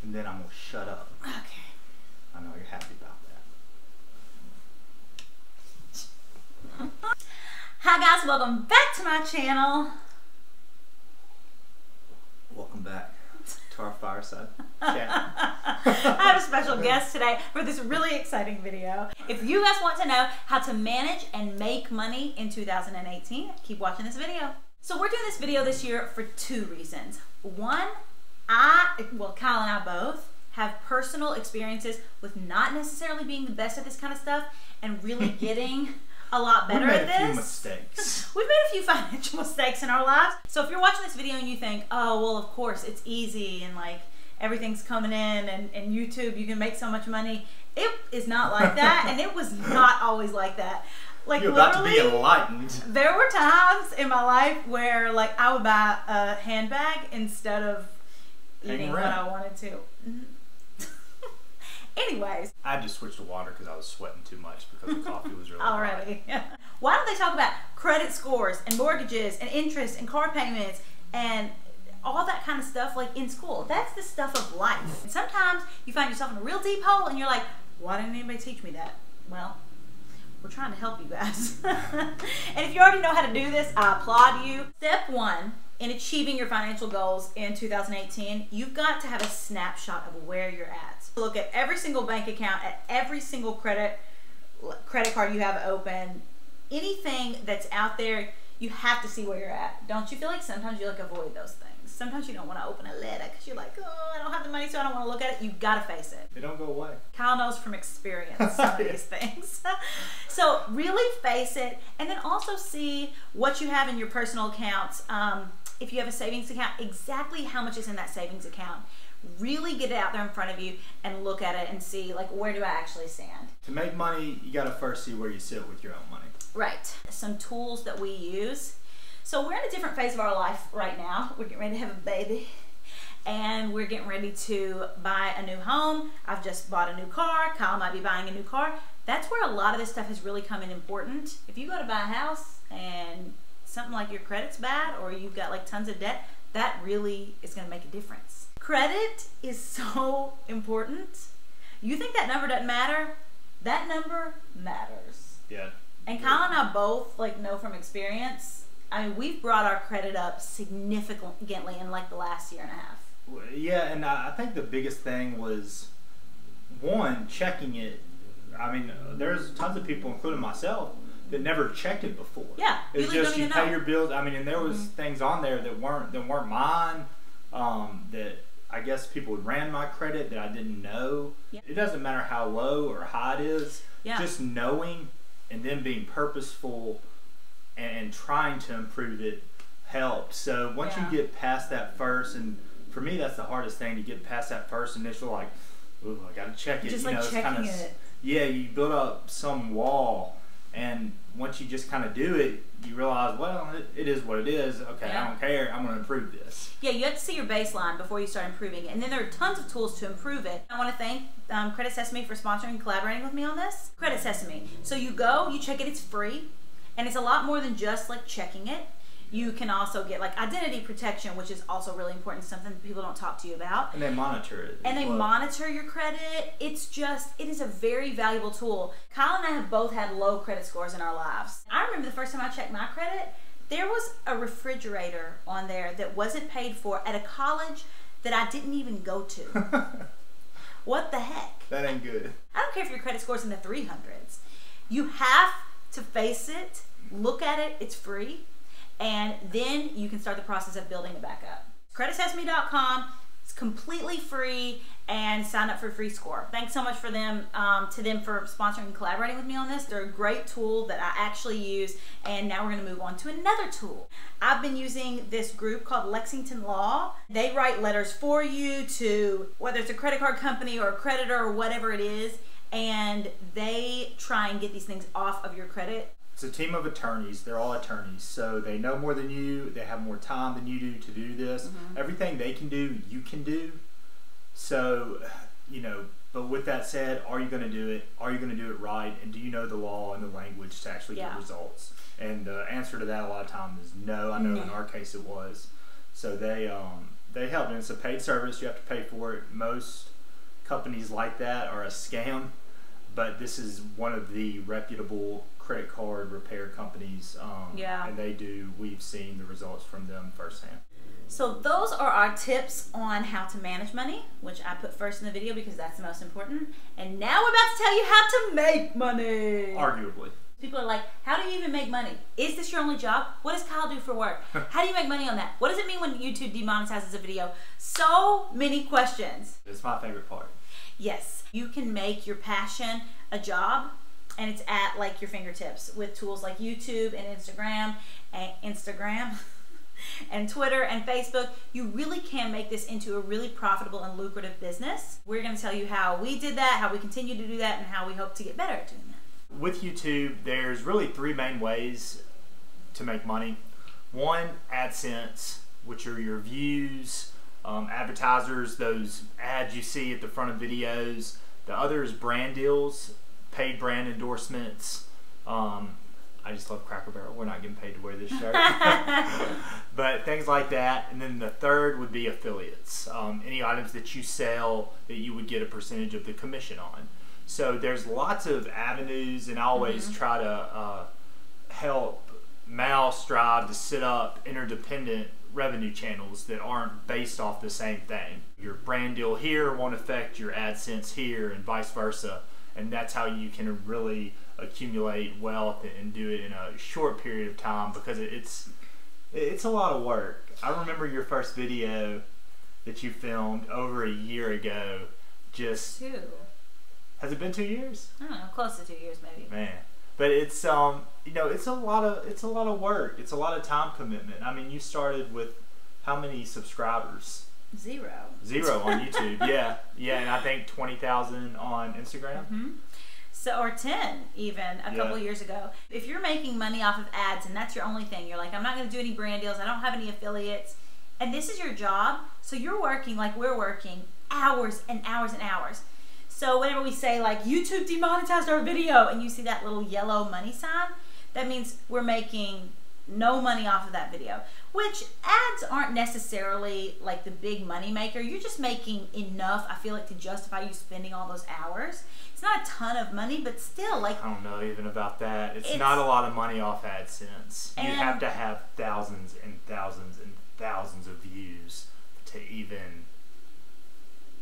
and then I'm going to shut up. Okay. I know you're happy about that. Hi guys, welcome back to my channel. Welcome back to our fireside chat. I have a special guest today for this really exciting video. If you guys want to know how to manage and make money in 2018, keep watching this video. So we're doing this video this year for two reasons. One, Kyle and I both have personal experiences with not necessarily being the best at this kind of stuff and really getting a lot better at this. We've made a few mistakes. We've made a few financial mistakes in our lives. So if you're watching this video and you think, oh, well, of course, it's easy and like everything's coming in and YouTube, you can make so much money. It is not like that, and it was not always like that. Like, you're about to be enlightened. There were times in my life where like I would buy a handbag instead of eating what I wanted to. Anyways. I had to switch to water because I was sweating too much because the coffee was really already. Why don't they talk about credit scores and mortgages and interest and car payments and all that kind of stuff like in school? That's the stuff of life. And sometimes you find yourself in a real deep hole and you're like, why didn't anybody teach me that? Well, we're trying to help you guys. And if you already know how to do this, I applaud you. Step one in achieving your financial goals in 2018, you've got to have a snapshot of where you're at. Look at every single bank account, at every single credit card you have open, anything that's out there, you have to see where you're at. Don't you feel like sometimes you like avoid those things? Sometimes you don't want to open a letter because you're like, oh, I don't have the money, so I don't want to look at it. You got to face it. They don't go away. Kyle knows from experience some of these things. So really face it, and then also see what you have in your personal accounts. If you have a savings account, exactly how much is in that savings account. Really get it out there in front of you and look at it and see, like, where do I actually stand? To make money, you got to first see where you sit with your own money. Right. Some tools that we use. So we're in a different phase of our life right now. We're getting ready to have a baby, and we're getting ready to buy a new home. I've just bought a new car. Kyle might be buying a new car. That's where a lot of this stuff has really come in important. If you go to buy a house and something like your credit's bad or you've got like tons of debt, that really is going to make a difference. Credit is so important. You think that number doesn't matter? That number matters. Yeah. And Kyle and I both like know from experience. I mean, we've brought our credit up significantly in like the last year and a half. Yeah, and I think the biggest thing was, one, checking it. I mean, there's tons of people, including myself, that never checked it before. Yeah, it's just you pay your bills. I mean, and there was things on there that weren't mine. That I guess people ran my credit that I didn't know. Yep. It doesn't matter how low or high it is. Yeah. Just knowing and then being purposeful and trying to improve it helped. So once you get past that first, and for me that's the hardest thing, to get past that first initial like, ooh, I gotta check it. Just like checking it. Yeah, you build up some wall, and once you just kind of do it, you realize, well, it is what it is. Okay, I don't care. I'm going to improve this. Yeah, you have to see your baseline before you start improving it. And then there are tons of tools to improve it. I want to thank Credit Sesame for sponsoring and collaborating with me on this. Credit Sesame. So you go, you check it, it's free. And it's a lot more than just like checking it. You can also get like identity protection, which is also really important, something people don't talk to you about. And they monitor it. And they monitor your credit. It is a very valuable tool. Kyle and I have both had low credit scores in our lives. I remember the first time I checked my credit, there was a refrigerator on there that wasn't paid for at a college that I didn't even go to. What the heck? That ain't good. I don't care if your credit score's in the 300s. You have to face it, look at it, it's free. And then you can start the process of building it back up. CreditSesame.com. It's completely free, and sign up for a free score. Thanks so much for them for sponsoring and collaborating with me on this. They're a great tool that I actually use, and now we're going to move on to another tool. I've been using this group called Lexington Law. They write letters for you to whether it's a credit card company or a creditor or whatever it is, and they try and get these things off of your credit. It's a team of attorneys. They're all attorneys, so they know more than you. They have more time than you do to do this. Everything they can do, you can do. So, but with that said, are you going to do it? Are you going to do it right? And do you know the law and the language to actually get results? And the answer to that a lot of times is no. I know in our case it was. So they they help, and it's a paid service. You have to pay for it. Most companies like that are a scam, but this is one of the reputable credit card repair companies. And we've seen the results from them firsthand. So those are our tips on how to manage money, which I put first in the video because that's the most important. And now we're about to tell you how to make money. Arguably. People are like, how do you even make money? Is this your only job? What does Kyle do for work? How do you make money on that? What does it mean when YouTube demonetizes a video? So many questions. It's my favorite part. Yes. You can make your passion a job, and it's at like your fingertips with tools like YouTube and Instagram and Twitter and Facebook. You really can make this into a really profitable and lucrative business. We're going to tell you how we did that, how we continue to do that, and how we hope to get better at doing that. With YouTube, there's really three main ways to make money. One, AdSense, which are your views, advertisers, those ads you see at the front of videos. The other is brand deals, paid brand endorsements. I just love Cracker Barrel. We're not getting paid to wear this shirt. But things like that. And then the third would be affiliates. Any items that you sell that you would get a percentage of the commission on. So there's lots of avenues, and I always try to help Mal strive to set up interdependent revenue channels that aren't based off the same thing. Your brand deal here won't affect your AdSense here, and vice versa. And that's how you can really accumulate wealth and do it in a short period of time, because it's a lot of work. I remember your first video that you filmed over a year ago. Just has it been 2 years? I don't know, close to 2 years maybe. Man, but it's you know, it's a lot of work. It's a lot of time commitment. I mean, you started with how many subscribers? Zero on YouTube. yeah, and I think 20,000 on Instagram. So, or 10 even a couple years ago. If you're making money off of ads and that's your only thing, you're like, I'm not going to do any brand deals, I don't have any affiliates, and this is your job, so you're working like we're working hours and hours and hours. So whenever we say like YouTube demonetized our video and you see that little yellow money sign, that means we're making no money off of that video. Which ads aren't necessarily like the big money maker. You're just making enough, I feel like, to justify you spending all those hours. It's not a ton of money, but still, like, I don't know even about that. It's not a lot of money off AdSense. You have to have thousands and thousands and thousands of views to even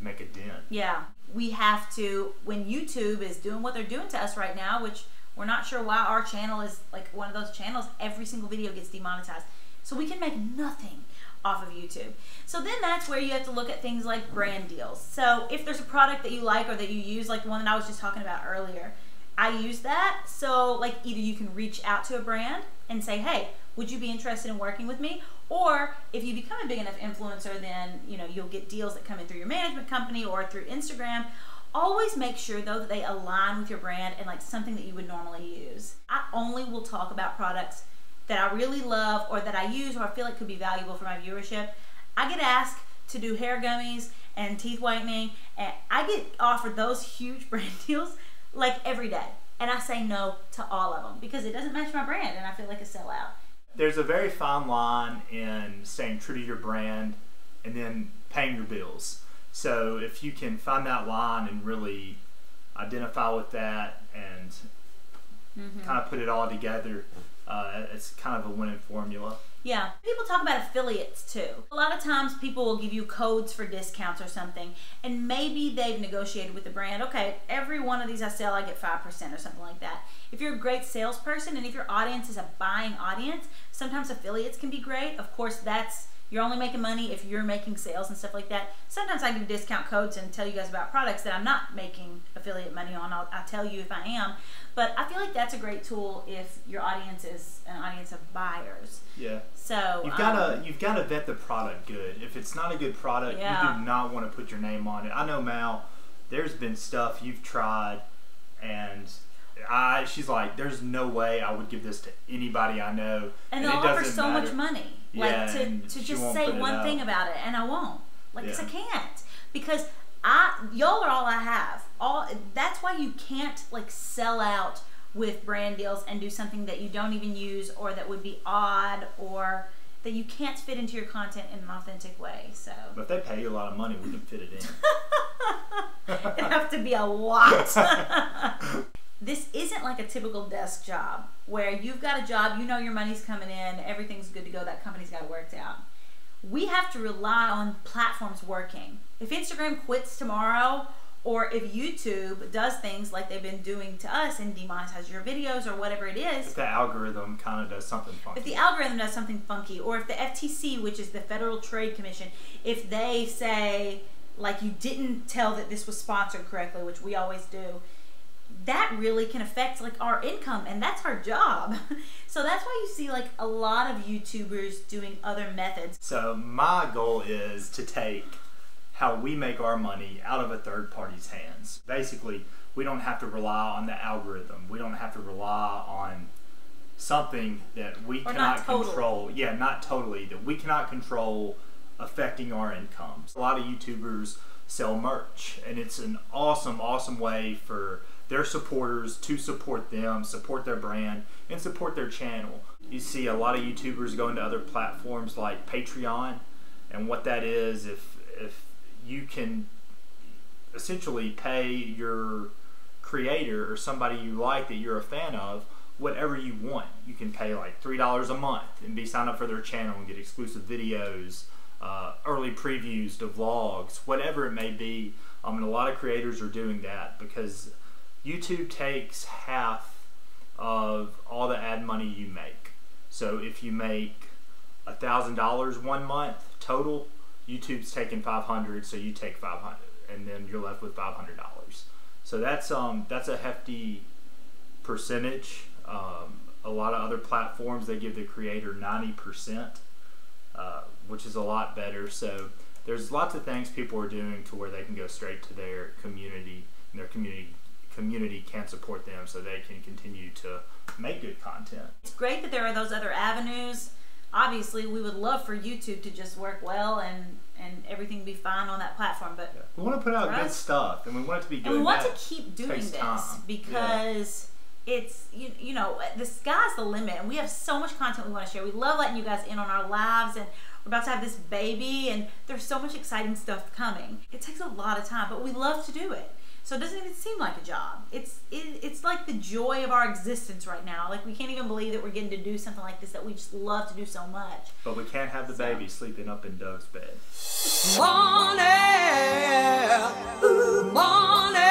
make a dent. Yeah, we have to, when YouTube is doing what they're doing to us right now, which we're not sure why our channel is like one of those channels, every single video gets demonetized. So we can make nothing off of YouTube. So then that's where you have to look at things like brand deals. So if there's a product that you like or that you use, like the one that I was just talking about earlier, I use that. So like either you can reach out to a brand and say, hey, would you be interested in working with me? Or if you become a big enough influencer, then you'll get deals that come in through your management company or through Instagram. Always make sure though that they align with your brand and like something that you would normally use. I only will talk about products that I really love or that I use or I feel like could be valuable for my viewership. I get asked to do hair gummies and teeth whitening, and I get offered those huge brand deals like every day. And I say no to all of them because it doesn't match my brand and I feel like a sellout. There's a very fine line in staying true to your brand and then paying your bills. So if you can find that line and really identify with that and kind of put it all together, it's kind of a winning formula. Yeah. People talk about affiliates too. A lot of times people will give you codes for discounts or something, and maybe they've negotiated with the brand, okay, every one of these I sell, I get 5% or something like that. If you're a great salesperson and if your audience is a buying audience, sometimes affiliates can be great. Of course, you're only making money if you're making sales and stuff like that. Sometimes I give discount codes and tell you guys about products that I'm not making affiliate money on. I'll tell you if I am. But I feel like that's a great tool if your audience is an audience of buyers. Yeah. So you've gotta vet the product good. If it's not a good product, you do not want to put your name on it. I know, Mal, there's been stuff you've tried and she's like, there's no way I would give this to anybody I know. And they'll offer so much money. Like to just say one thing about it, and I won't. Like, 'cause I can't. Because y'all are all I have. That's why you can't like sell out with brand deals and do something that you don't even use or that would be odd or that you can't fit into your content in an authentic way. So, but if they pay you a lot of money, we can fit it in. It'd have to be a lot. This isn't like a typical desk job where you've got a job, you know your money's coming in, everything's good to go, that company's got it worked out. We have to rely on platforms working. If Instagram quits tomorrow, or if YouTube does things like they've been doing to us and demonetize your videos or whatever it is. If the algorithm kind of does something funky. If the algorithm does something funky, or if the FTC, which is the Federal Trade Commission, if they say, like, you didn't tell that this was sponsored correctly, which we always do, that really can affect like our income, and that's our job. So that's why you see like a lot of YouTubers doing other methods. So my goal is to take how we make our money out of a third party's hands. Basically, we don't have to rely on the algorithm. We don't have to rely on something that we cannot control. Yeah, not totally. That we cannot control affecting our incomes. A lot of YouTubers sell merch, and it's an awesome, awesome way for their supporters to support them, support their brand, and support their channel. You see a lot of YouTubers go into other platforms like Patreon, and what that is, if you can essentially pay your creator or somebody you like that you're a fan of whatever you want. You can pay like $3 a month and be signed up for their channel and get exclusive videos, early previews to vlogs, whatever it may be. And a lot of creators are doing that because YouTube takes half of all the ad money you make. So if you make $1,000 one month total, YouTube's taking $500, so you take $500, and then you're left with $500. So that's a hefty percentage. A lot of other platforms, they give the creator 90%, which is a lot better. So there's lots of things people are doing to where they can go straight to their community, and their community can support them so they can continue to make good content. It's great that there are those other avenues. Obviously, we would love for YouTube to just work well and everything be fine on that platform. But yeah, we want to put out good stuff, and we want it to be good. And we want to keep doing this because it's you know, the sky's the limit, and we have so much content we want to share. We love letting you guys in on our lives, and we're about to have this baby, and there's so much exciting stuff coming. It takes a lot of time, but we love to do it. So it doesn't even seem like a job. It's like the joy of our existence right now. Like, we can't even believe that we're getting to do something like this that we just love to do so much. But we can't have the baby sleeping up in Doug's bed. Morning, morning.